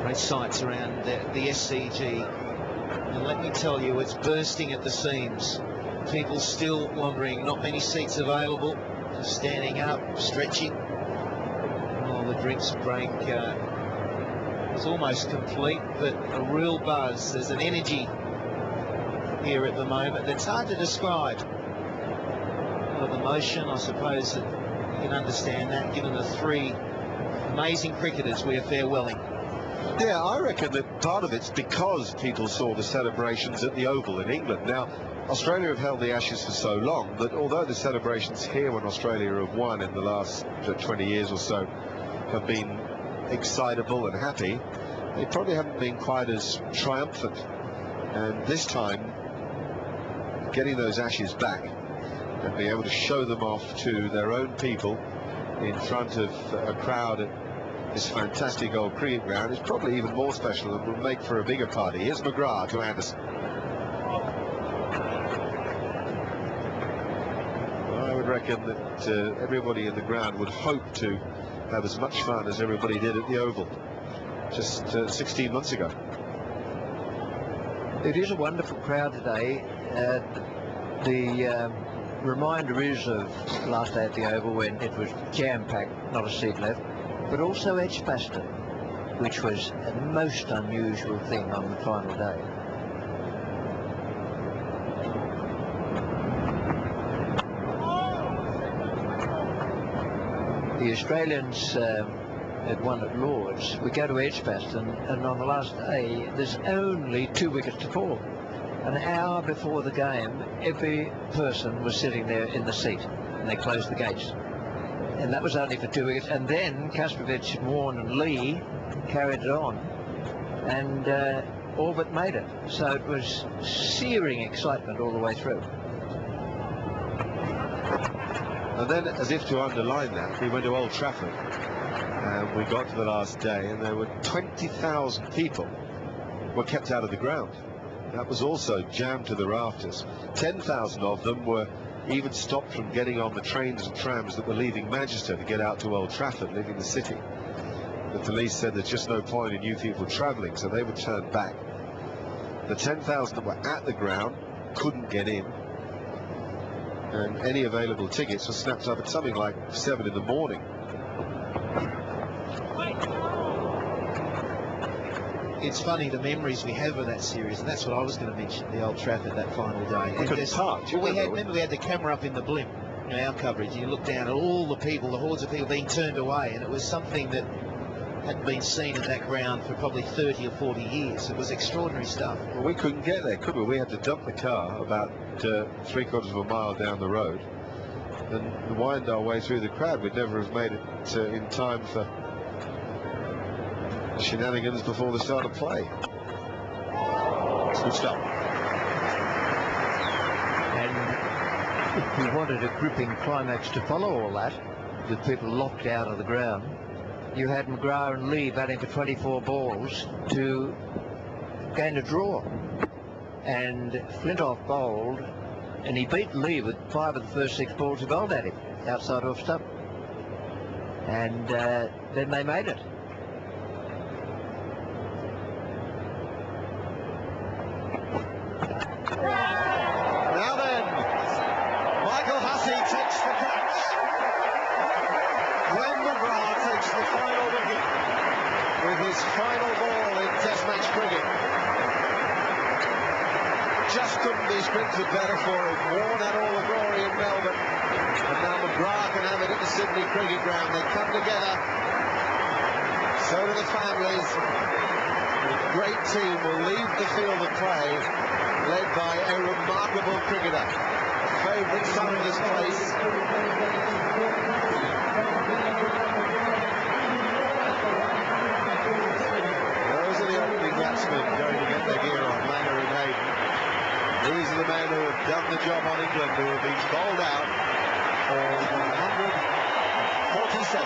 great sights around the SCG. And let me tell you, it's bursting at the seams. People still wandering, not many seats available. Just standing up, stretching. Oh, the drinks break is almost complete, but a real buzz. There's an energy here at the moment that's hard to describe. A lot of emotion, I suppose that you can understand that, given the three amazing cricketers we are farewelling. Yeah, I reckon that part of it's because people saw the celebrations at the Oval in England. Now, Australia have held the Ashes for so long that although the celebrations here when Australia have won in the last 20 years or so have been excitable and happy, they probably haven't been quite as triumphant. And this time, getting those Ashes back and being able to show them off to their own people in front of a crowd at this fantastic old cricket ground is probably even more special and will make for a bigger party. Here's McGrath to Anderson. I would reckon that everybody in the ground would hope to have as much fun as everybody did at the Oval just 16 months ago. It is a wonderful crowd today. The reminder is of last day at the Oval when it was jam-packed, not a seat left, but also Edgbaston, which was a most unusual thing on the final day. The Australians had won at Lord's. We go to Edgbaston, and on the last day, there's only 2 wickets to fall. An hour before the game, every person was sitting there in the seat, and they closed the gates. And that was only for 2 wickets. And then Kastrovic, Warne and Lee carried it on and all but made it. So it was searing excitement all the way through. And then, as if to underline that, we went to Old Trafford and we got to the last day and there were 20,000 people were kept out of the ground. That was also jammed to the rafters. 10,000 of them were even stopped from getting on the trains and trams that were leaving Manchester to get out to Old Trafford, leaving the city. The police said there's just no point in you people travelling, so they would turn back. The 10,000 that were at the ground couldn't get in, and any available tickets were snapped up at something like 7 in the morning. It's funny the memories we have of that series, and that's what I was going to mention, the Old Trafford that final day. We couldn't park. Remember we had the camera up in the blimp, you know, our coverage. You look down at all the people, the hordes of people being turned away, and it was something that hadn't been seen at that ground for probably 30 or 40 years. It was extraordinary stuff. Well, we couldn't get there, could we? We had to dump the car about 3/4 of a mile down the road and wind our way through the crowd. We'd never have made it in time for shenanigans before the start of play. It's good stuff. And if we wanted a gripping climax to follow all that, with people locked out of the ground, you had McGrath and Lee batting for 24 balls to gain a draw. And Flintoff bowled, and he beat Lee with 5 of the first 6 balls he bowled at him, outside off stump. And then they made it. Final ball in Test match cricket. Just couldn't be scripted better for him. Warne had all the glory in Melbourne, and now McGrath can have it at the Sydney cricket ground. They come together. So do the families. A great team will leave the field of play, led by a remarkable cricketer, a favourite son of this place. Going to get their gear on, Langer and Hayden. These are the men who have done the job on England, who have been bowled out for 147.